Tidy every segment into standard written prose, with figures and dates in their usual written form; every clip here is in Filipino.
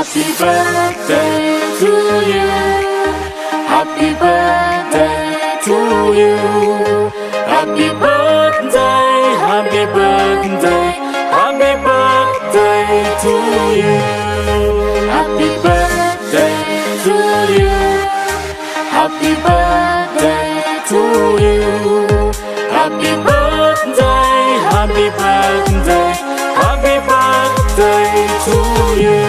Happy birthday to you. Happy birthday to you. Happy birthday, happy birthday, happy birthday to you. Happy birthday to you. Happy birthday to you. Happy birthday, happy birthday, happy birthday to you.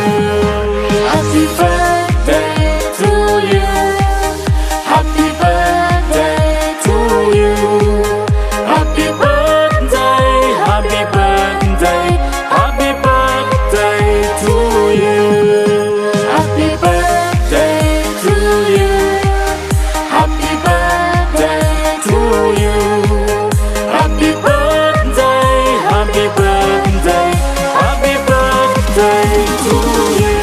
Happy birthday to you. Happy birthday to you. Happy birthday, happy birthday, happy birthday to you. Happy birthday to you. Happy birthday to you. Happy birthday, happy birthday, happy birthday to you.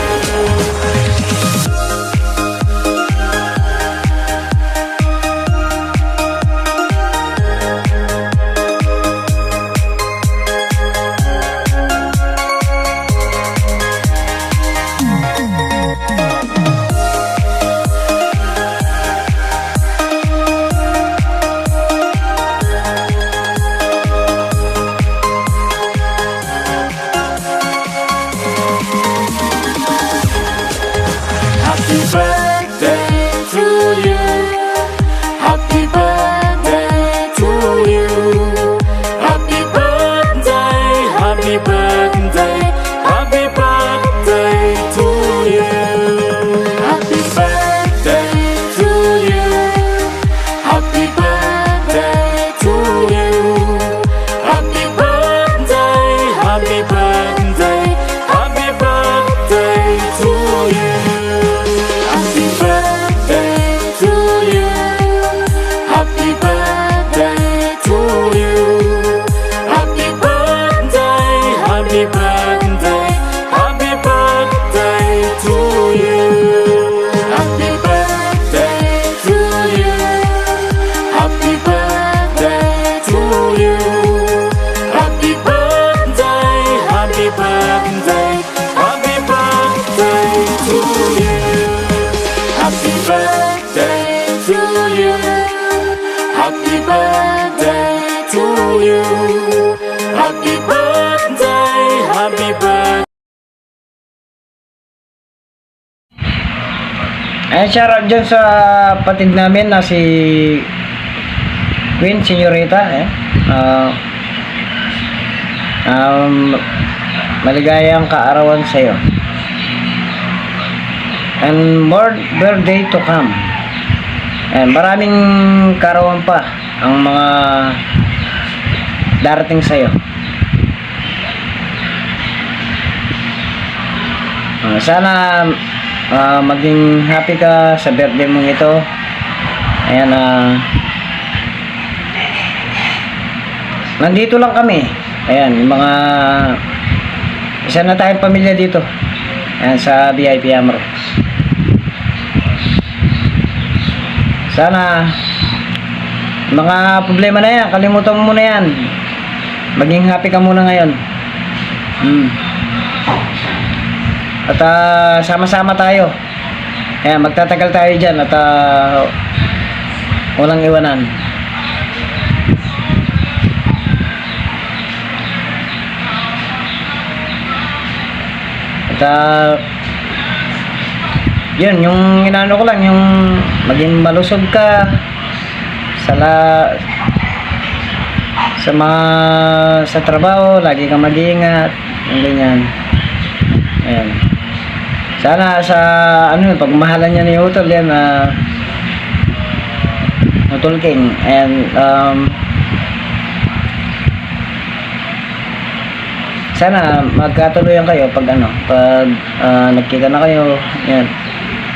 Happy birthday to you. Happy birthday to you. Happy birthday, happy birthday, happy birthday to you. Happy birthday to you. Happy birthday to you. Happy birthday, happy birthday, happy birthday to you. Happy birthday to you. Happy birthday to you. Happy birthday, happy birthday, happy birthday to you. Happy birthday to you. Happy birthday to you. Happy birthday, happy birthday, happy birthday to you. Happy birthday to you. Happy birthday to you. Happy birthday, happy birthday. Ayan, shoutout dyan sa patid namin na si Queen Senyorita. Maligayang kaarawan sa'yo. And more birthday to come. And maraming kaarawan pa ang mga darating sa'yo. Sana maging happy ka sa birthday mong ito. Ayan, nandito lang kami. Ayan, yung mga isa na tayong pamilya dito. Ayan, sa VIP Amro. Sana mga problema na yan, kalimutan mo muna yan. Maging happy ka muna ngayon. At sama-sama tayo. Ayan, magtatagal tayo dyan at walang iwanan. At yun, yung inano ko lang, yung maging malusog ka sa trabaho, lagi kang mag-iingat, yung ganyan. Ayan. Sana sa pagmahalan niya ni Utol yan, Utol King. And sana magkatuluyan kayo pag nagkita na kayo. Ayan.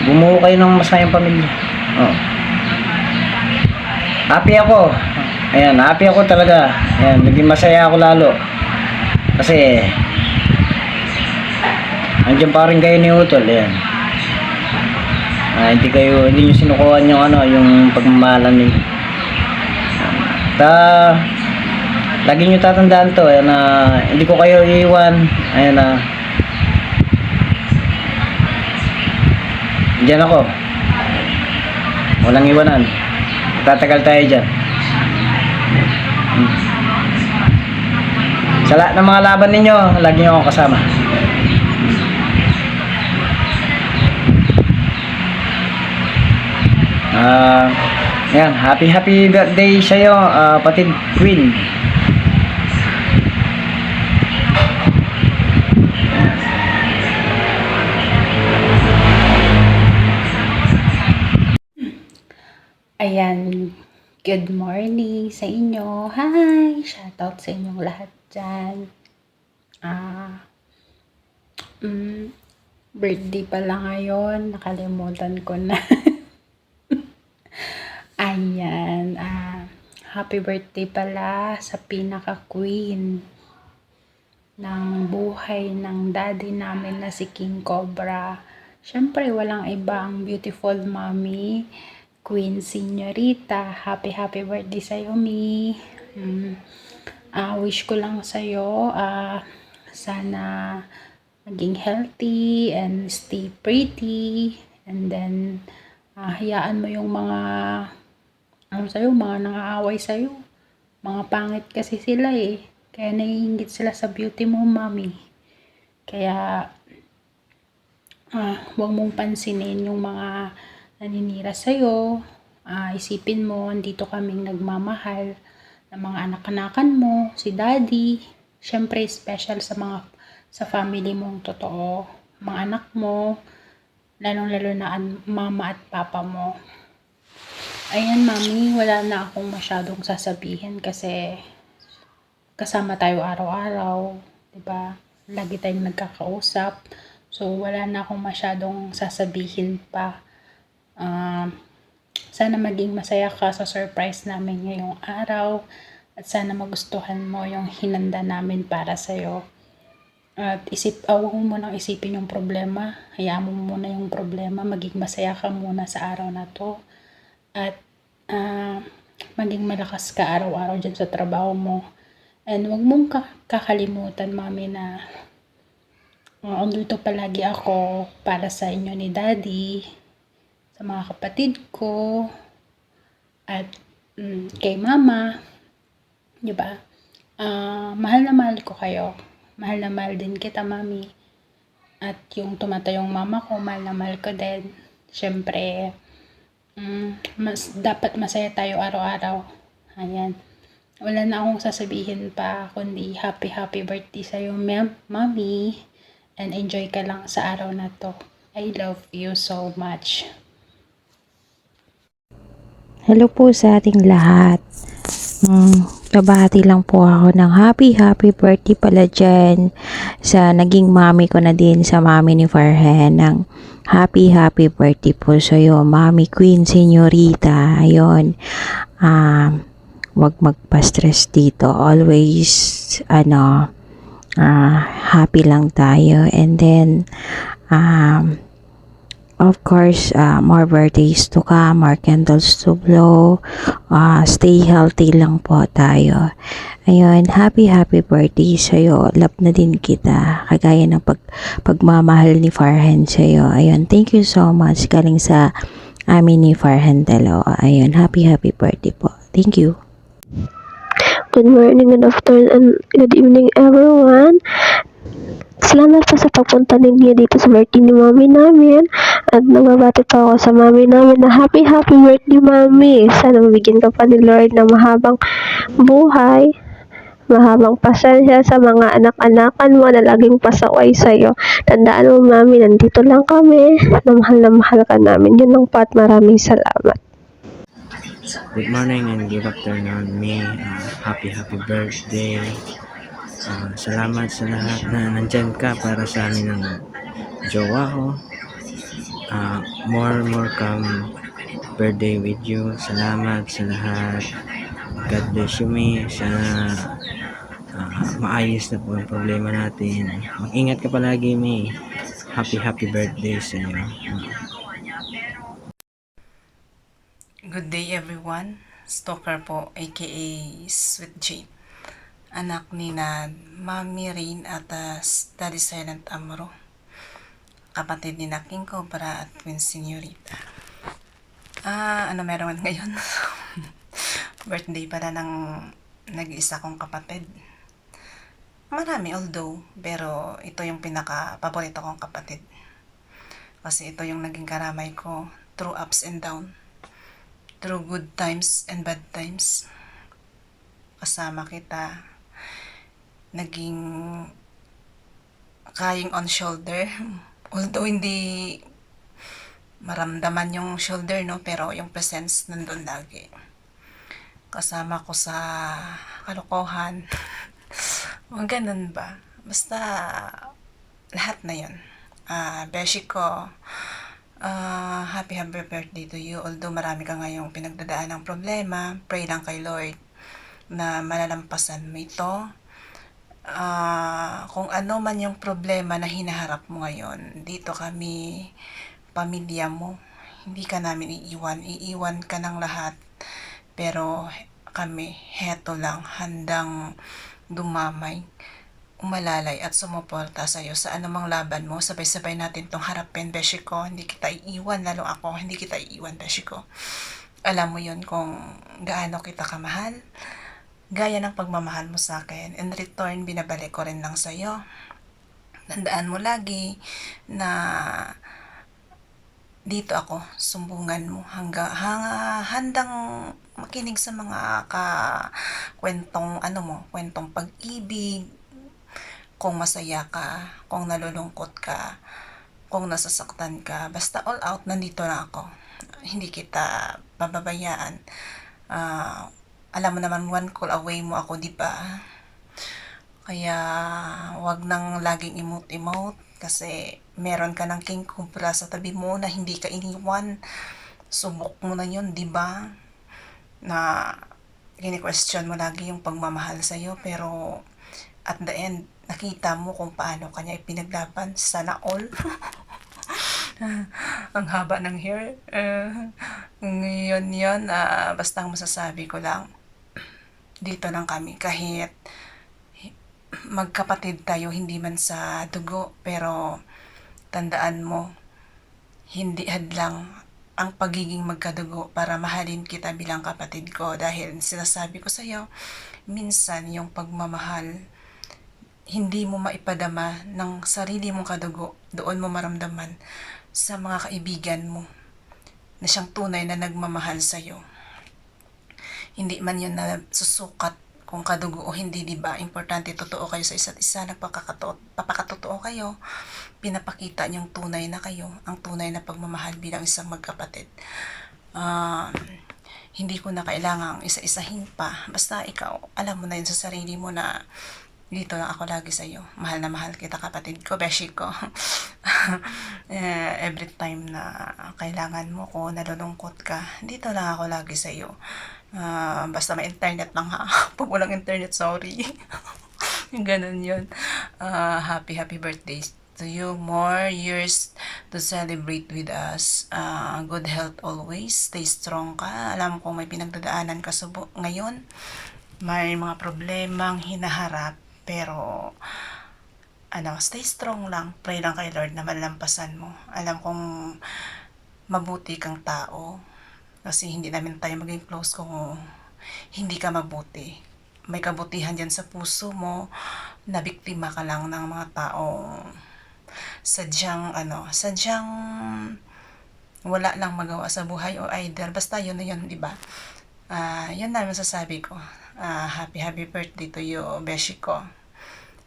Bumuo kayo ng masayang pamilya. Happy ako. Ayan, happy ako talaga. Ayan, naging masaya ako lalo. Kasi andiyan pa rin kayo ni Utol. Ayan. Hindi nyo sinukuhan yung pagmamahalan niyo. Lagi nyo tatandaan to, ayan, hindi ko kayo iiwan. Ayan, Diyan ako. Walang iwanan. Tatagal tayo dyan. Sa lahat ng mga laban ninyo, lagi niyo akong kasama. Yan, happy birthday sa'yo, Patid Queen. Ayan, good morning sa inyo. Hi! Shoutout sa inyong lahat dyan. Birthday pala ngayon. Nakalimutan ko na. Ayan, happy birthday pala sa pinaka-queen ng buhay ng daddy namin na si King Cobra. Siyempre, walang iba ang beautiful mommy, Queen Señorita. Happy birthday sa'yo, Mi. Wish ko lang sa'yo, sana maging healthy and stay pretty. And then, hayaan mo yung mga, mga nangaaway sa'yo. Mga pangit kasi sila eh. Kaya naiingit sila sa beauty mo, Mami. Kaya, huwag mong pansinin yung mga naninira sa'yo. Isipin mo, dito kaming nagmamahal ng mga anak-anakan mo, si Daddy. Siyempre, special sa family mong totoo. Mga anak mo, lalong-lalo na mama at papa mo. Ayan, Mami, wala na akong masyadong sasabihin kasi kasama tayo araw-araw, 'di ba? Lagi tayong nagkakausap. So, wala na akong masyadong sasabihin pa. Sana maging masaya ka sa surprise namin ngayong araw at sana magustuhan mo yung hinanda namin para sa'yo. At huwag mo munang isipin yung problema. Hayaan mo muna yung problema. Maging masaya ka muna sa araw na to. At maging malakas ka araw-araw dyan sa trabaho mo. And huwag mong kakalimutan, Mami, na andito palagi ako para sa inyo ni Daddy, sa mga kapatid ko, at kay Mama. Diba? Mahal na mahal ko kayo. Mahal na mahal din kita, Mami. At yung tumatayong mama ko, mahal na mahal ko din. Siyempre, dapat masaya tayo araw-araw. Ayan. Wala na akong sasabihin pa, kundi happy birthday sa'yo, Mami. And enjoy ka lang sa araw na to. I love you so much. Hello po sa ating lahat. Babahati lang po ako ng happy birthday pala dyan sa naging mami ko na din, sa mami ni Farhan, ng happy birthday po sa'yo, Mami Queen Señorita. Ayun, wag magpa-stress dito. Always, happy lang tayo. And then, of course, more birthdays to come, more candles to blow. Stay healthy lang po tayo. Ayun, happy birthday sa'yo. Love na din kita. Kagaya ng pagmamahal ni Farhan sa'yo. Ayun, thank you so much. Galing sa amin ni Farhan dalawa. Ayun, happy birthday po. Thank you. Good morning, good afternoon, and good evening, everyone. Salamat po sa pagpunta ninyo dito sa birthday ni Mami namin. At nagbabati pa ako sa Mami namin na happy birthday, Mami. Sana mabigyan ka pa ni Lord ng mahabang buhay, mahabang pasensya sa mga anak-anakan mo na laging pasaway sa'yo. Tandaan mo, Mami, nandito lang kami. Na mahal ka namin. Yun lang po at maraming salamat. Good morning and good afternoon, me. Happy birthday. Salamat sa lahat na nandyan ka para sa amin ng jowa ko. More come birthday with you. Salamat sa lahat. God bless you, me. Sana maayos na po ang problema natin. Mag-ingat ka palagi, me. Happy birthday sa iyo. Good day everyone. Stalker po, aka Sweet Jade. Anak ni na Mami Rain at Daddy Silent Amaro. kapatid ni na King Cobra at Queen Señorita. Ano meron ngayon? Birthday pala ng nag-iisa kong kapatid. Marami although, pero ito yung pinaka-paborito kong kapatid. Kasi ito yung naging karamay ko through ups and down. Through good times and bad times. Kasama kita. Naging crying on shoulder. Although hindi maramdaman yung shoulder, no? Pero yung presence nandun lagi. Kasama ko sa kalokohan. O ganun ba? Basta lahat na yun. Beshi ko, happy birthday to you. Although marami ka ngayong pinagdadaan ng problema, pray lang kay Lord na malalampasan mo ito. Kung ano man yung problema na hinaharap mo ngayon, dito kami, pamilya mo, hindi ka namin iiwan ka ng lahat, pero kami, heto lang, handang dumamay, umalalay at sumuporta sa'yo sa anumang laban mo. Sabay-sabay natin tong harapin, beshi ko. Hindi kita iiwan, lalo ako, hindi kita iiwan, beshi ko. Alam mo yun kung gaano kita kamahal, gaya ng pagmamahal mo sa akin. In return, binabalik ko rin lang sa'yo. Tandaan mo lagi na dito ako, sumbungan mo, handang makinig sa mga kwentong kwentong pag-ibig, kung masaya ka, kung nalulungkot ka, kung nasasaktan ka, basta all out, nandito na ako. Hindi kita pababayaan. Alam mo naman, one call away mo ako, di ba? Kaya, wag nang laging emote-emote, kasi meron ka ng King Cobra sa tabi mo na hindi ka iniwan. Subok mo na yun, di ba? Na kini-question mo lagi yung pagmamahal sa'yo, pero at the end, nakita mo kung paano kanya ipinaglaban. Sana all. Ang haba ng hair. Ngayon yun, basta ang masasabi ko lang, dito lang kami. Kahit magkapatid tayo, hindi man sa dugo, pero tandaan mo, hindi hadlang ang pagiging magkadugo para mahalin kita bilang kapatid ko. Dahil sinasabi ko sa'yo, minsan yung pagmamahal, hindi mo maipadama ng sarili mong kadugo, doon mo maramdaman sa mga kaibigan mo na siyang tunay na nagmamahal sa'yo. Hindi man yun na susukat kung kadugo o hindi, diba? Importante, totoo kayo sa isa't isa, papakatotoo kayo, pinapakita niyong tunay na kayo, ang tunay na pagmamahal bilang isang magkapatid. Hindi ko na kailangang isa-isahin pa, basta ikaw, alam mo na yun sa sarili mo na dito lang ako lagi sa'yo. Mahal na mahal kita, kapatid ko, beshi ko. Every time na kailangan mo ko, nalulungkot ka, dito lang ako lagi sa'yo. Basta may internet lang ha. Pag walang internet, sorry. Ganun yun. Happy birthday to you. More years to celebrate with us. Good health always. Stay strong ka. Alam ko may pinagdadaanan ka ngayon. May mga problemang hinaharap. Pero, stay strong lang. Pray lang kay Lord na malampasan mo. Alam kong mabuti kang tao. Kasi hindi namin tayo maging close kung hindi ka mabuti. May kabutihan dyan sa puso mo, na biktima ka lang ng mga taong sadyang wala lang magawa sa buhay o either. Basta yun na yun, di ba? Yun na masasabi ko. Happy birthday to you, beshi ko.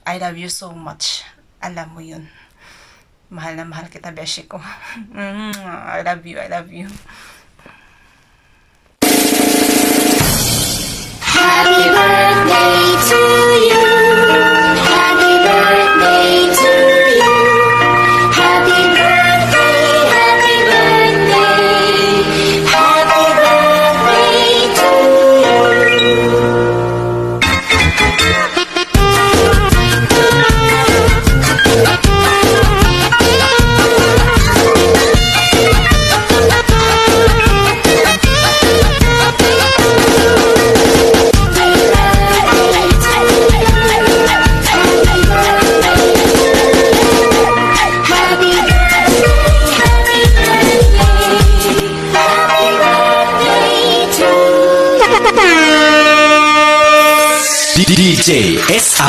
I love you so much. Alam mo yun. Mahal na mahal kita, beshi ko. I love you. Happy birthday to you. Happy birthday to you. Happy birthday, happy birthday. Happy birthday to you. I DJSR.com